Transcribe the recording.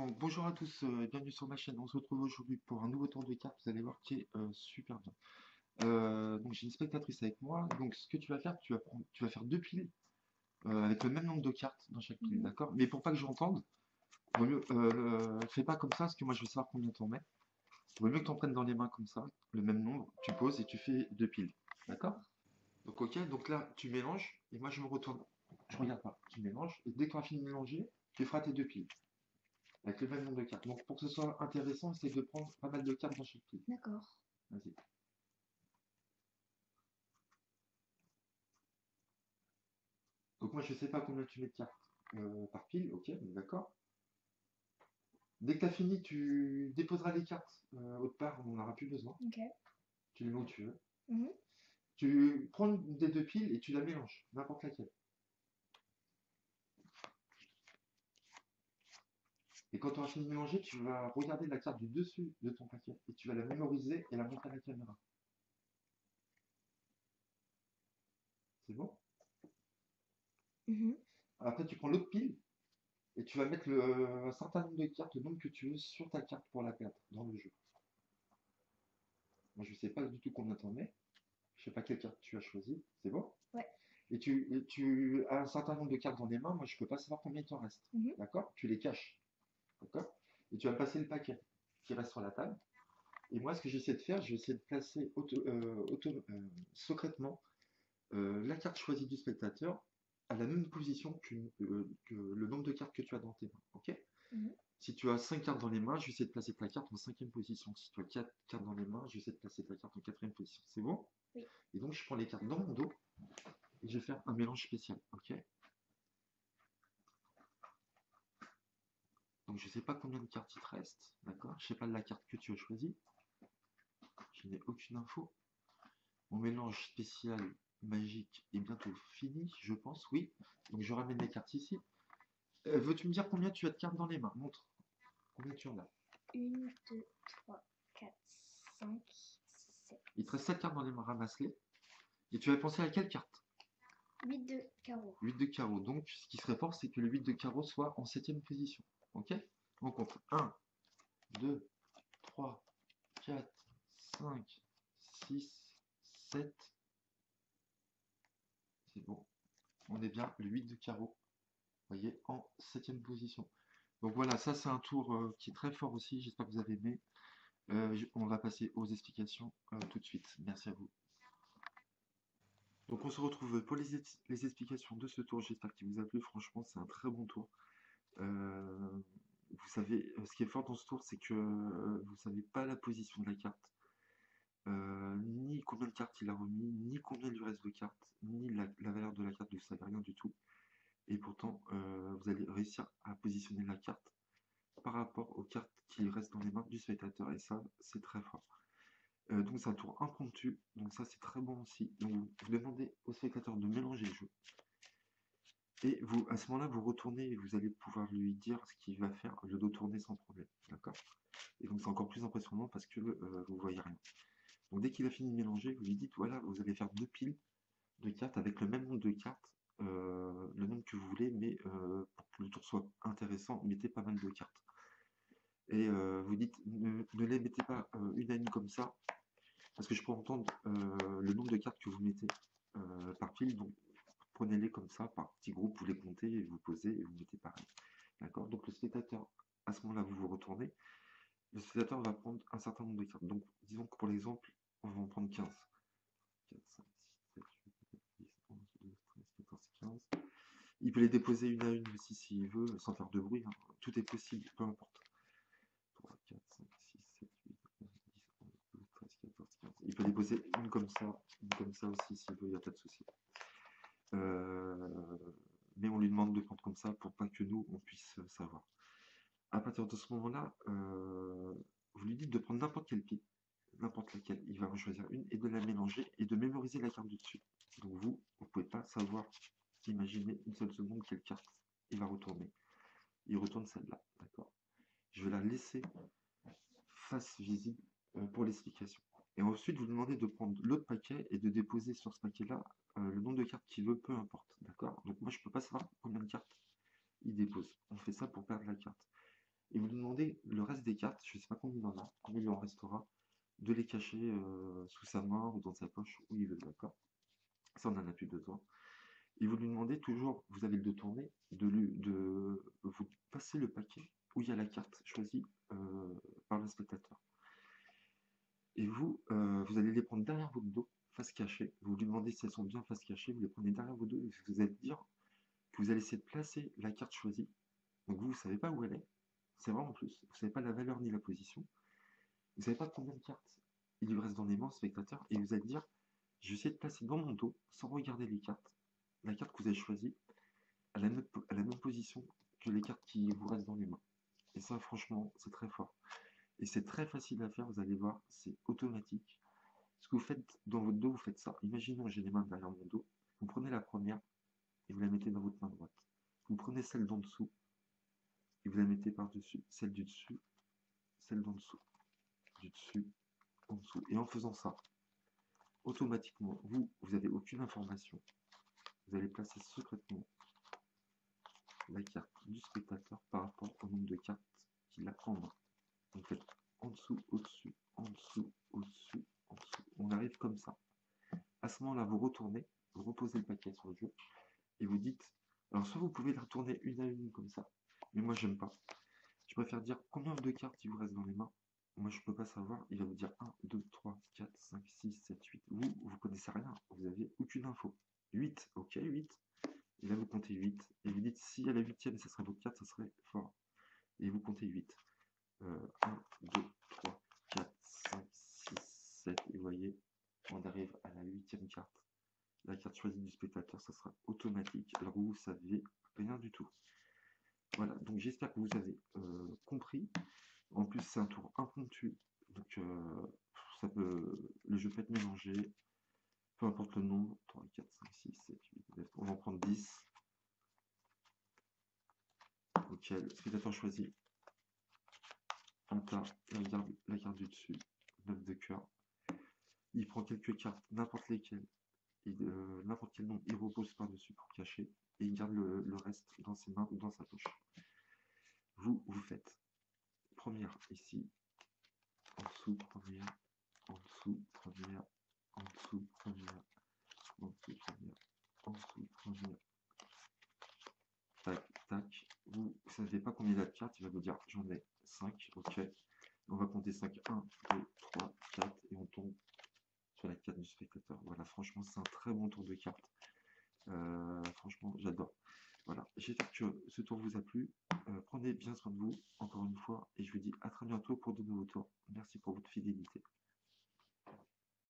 Donc, bonjour à tous et bienvenue sur ma chaîne. On se retrouve aujourd'hui pour un nouveau tour de cartes. Vous allez voir qui est super bien. Donc j'ai une spectatrice avec moi. Donc ce que tu vas faire, tu vas faire deux piles avec le même nombre de cartes dans chaque pile, Mhm. d'accord? Mais pour pas que j'entende, vaut mieux, fais pas comme ça parce que moi je veux savoir combien t'en mets. Vaut mieux que t'en prennes dans les mains comme ça, le même nombre. Tu poses et tu fais deux piles, d'accord? D'accord. Donc ok, donc là tu mélanges et moi je me retourne. Je regarde pas, tu mélanges et dès que tu as fini de mélanger, tu feras tes deux piles. Avec le même nombre de cartes. Donc pour que ce soit intéressant, essaye de prendre pas mal de cartes dans chaque pile. D'accord. Vas-y. Donc moi je sais pas combien tu mets de cartes par pile, ok, on est d'accord. Dès que tu as fini, tu déposeras les cartes autre part, on n'en aura plus besoin. Ok. Tu les mets où tu veux. Mhm. Tu prends une des deux piles et tu la mélanges, n'importe laquelle. Et quand tu auras fini de mélanger, tu vas regarder la carte du dessus de ton paquet et tu vas la mémoriser et la montrer à la caméra. C'est bon? Mhm. Après tu prends l'autre pile et tu vas mettre un certain nombre de cartes, le nombre que tu veux sur ta carte pour la perdre dans le jeu. Moi je sais pas du tout combien t'en mets. Je sais pas quelle carte tu as choisi. C'est bon? Ouais. Et tu as un certain nombre de cartes dans les mains. Moi, je peux pas savoir combien il t'en reste. Mhm. D'accord? Tu les caches. D'accord? Et tu vas passer le paquet qui reste sur la table. Et moi, ce que j'essaie de faire, je vais essayer de placer secrètement la carte choisie du spectateur à la même position que le nombre de cartes que tu as dans tes mains. Ok? Mhm. Si tu as 5 cartes dans les mains, je vais essayer de placer ta carte en cinquième position. Si tu as 4 cartes dans les mains, je vais essayer de placer ta carte en quatrième position. C'est bon? Oui. Et donc, je prends les cartes dans mon dos et je vais faire un mélange spécial. Ok? Donc je sais pas combien de cartes il te reste, d'accord? Je sais pas de la carte que tu as choisie, je n'ai aucune info. Mon mélange spécial magique est bientôt fini, je pense, oui. Donc je ramène les cartes ici. Veux-tu me dire combien tu as de cartes dans les mains? Montre. Combien tu en as? 1, 2, 3, 4, 5, 7. Il te reste 7 cartes dans les mains, ramasse-les. Et tu vas penser à quelle carte? 8 de carreau. 8 de carreau. Donc ce qui serait fort, c'est que le 8 de carreau soit en septième position. Ok? On compte 1, 2, 3, 4, 5, 6, 7. C'est bon. On est bien le 8 de carreau, vous voyez, en septième position. Donc voilà, ça c'est un tour qui est très fort aussi, j'espère que vous avez aimé. On va passer aux explications tout de suite. Merci à vous. Donc on se retrouve pour les explications de ce tour, j'espère qu'il vous a plu, franchement c'est un très bon tour. Euh, Vous savez, ce qui est fort dans ce tour, c'est que vous savez pas la position de la carte, ni combien de cartes il a remis, ni combien il lui reste de cartes, ni la valeur de la carte, vous savez rien du tout. Et pourtant, vous allez réussir à positionner la carte par rapport aux cartes qui restent dans les mains du spectateur. Et ça, c'est très fort. Donc c'est un tour impromptu. Donc ça, c'est très bon aussi. Donc vous demandez au spectateur de mélanger le jeu. Et vous, à ce moment-là, vous retournez et vous allez pouvoir lui dire ce qu'il va faire, le dos tourné sans problème. D'accord? Et donc c'est encore plus impressionnant parce que vous voyez rien. Donc dès qu'il a fini de mélanger, vous lui dites, voilà, vous allez faire deux piles de cartes avec le même nombre de cartes, le nombre que vous voulez, mais pour que le tour soit intéressant, mettez pas mal de cartes. Et vous dites, ne les mettez pas une à une comme ça, parce que je peux entendre le nombre de cartes que vous mettez par pile, donc prenez-les comme ça, par petits groupes, vous les comptez, et vous posez, et vous mettez pareil. D'accord? Donc le spectateur, à ce moment-là, vous vous retournez, le spectateur va prendre un certain nombre de cartes. Donc disons que pour l'exemple, on va en prendre 15. 4, 5, 6, 7, 8, 9, 10, 11, 12, 13, 14, 15. Il peut les déposer une à une aussi s'il veut, sans faire de bruit, hein. Tout est possible, peu importe. 3, 4, 5, 6, 7, 8, 9, 10, 11, 12, 13, 14, 15. Il peut les poser une comme ça aussi s'il veut, il n'y a pas de souci. Euh, mais on lui demande de prendre comme ça pour pas que nous, on puisse savoir. À partir de ce moment-là, vous lui dites de prendre n'importe quelle pile, n'importe laquelle. Il va en choisir une et de la mélanger et de mémoriser la carte du dessus. Donc vous ne pouvez pas savoir, imaginer une seule seconde quelle carte il va retourner. Il retourne celle-là, d'accord? Je vais la laisser face visible pour l'explication. Et ensuite, vous demandez de prendre l'autre paquet et de déposer sur ce paquet-là le nombre de cartes qu'il veut, peu importe, d'accord? Donc moi, je ne peux pas savoir combien de cartes il dépose. On fait ça pour perdre la carte. Et vous lui demandez le reste des cartes, je ne sais pas combien il en a, combien il en restera, de les cacher sous sa main ou dans sa poche, où il veut, d'accord? Ça, on n'en a plus besoin. Et vous lui demandez toujours, vous avez le dos tourné, de vous passer le paquet où il y a la carte choisie par le spectateur. Et vous allez les prendre derrière votre dos, face cachée. Vous lui demandez si elles sont bien face cachée, vous les prenez derrière votre dos et vous allez dire que vous allez essayer de placer la carte choisie. Donc vous ne savez pas où elle est, c'est vrai en plus, vous ne savez pas la valeur ni la position, vous ne savez pas combien de cartes il lui reste dans les mains, spectateur, et vous allez dire, je vais essayer de placer dans mon dos, sans regarder les cartes, la carte que vous avez choisie, à la même position que les cartes qui vous restent dans les mains. Et ça, franchement, c'est très fort. Et c'est très facile à faire, vous allez voir, c'est automatique. Ce que vous faites dans votre dos, vous faites ça. Imaginons, j'ai les mains derrière mon dos. Vous prenez la première et vous la mettez dans votre main droite. Vous prenez celle d'en dessous et vous la mettez par-dessus. Celle du dessus, celle d'en dessous. Du dessus, en dessous. Et en faisant ça, automatiquement, vous n'avez aucune information. Vous allez placer secrètement la carte du spectateur par rapport au nombre de cartes qu'il a en main. Donc faites en dessous, au-dessus, en dessous, au-dessus, en dessous. On arrive comme ça. À ce moment-là, vous retournez, vous reposez le paquet sur le jeu et vous dites, alors soit vous pouvez les retourner une à une comme ça, mais moi j'aime pas. Je préfère dire combien de cartes il vous reste dans les mains. Moi je peux pas savoir, il va vous dire 1, 2, 3, 4, 5, 6, 7, 8. Vous connaissez rien, vous avez aucune info. 8, ok, 8. Et là vous comptez 8. Et vous dites si à la huitième ça serait votre carte, ça serait fort. Et vous comptez 8. 1, 2, 3, 4, 5, 6, 7. Et vous voyez, on arrive à la huitième carte. La carte choisie du spectateur, ça sera automatique. Alors vous ne savez rien du tout. Voilà, donc j'espère que vous avez compris. En plus, c'est un tour impromptu. Donc le jeu peut être mélangé. Peu importe le nombre. 3, 4, 5, 6, 7, 8, 9. On va en prendre 10. Ok, le spectateur choisit un tas. Il regarde la carte du dessus. 9 de cœur. Il prend quelques cartes, n'importe lesquelles. N'importe quel nombre, il repose par-dessus pour cacher. Et il garde le reste dans ses mains ou dans sa poche. Vous faites première ici, en dessous, première, en dessous, première, en dessous, première, en dessous, première, en dessous, première. Tac, tac. Vous ne savez pas combien il a de cartes, il va vous dire j'en ai 5, ok. On va compter 5, 1, 2, 3, 4, et on tombe sur la carte du spectateur. Voilà, franchement, c'est un très bon tour de cartes. Franchement, j'adore. Voilà, j'espère que ce tour vous a plu. Prenez bien soin de vous, encore une fois, et je vous dis à très bientôt pour de nouveaux tours. Merci pour votre fidélité.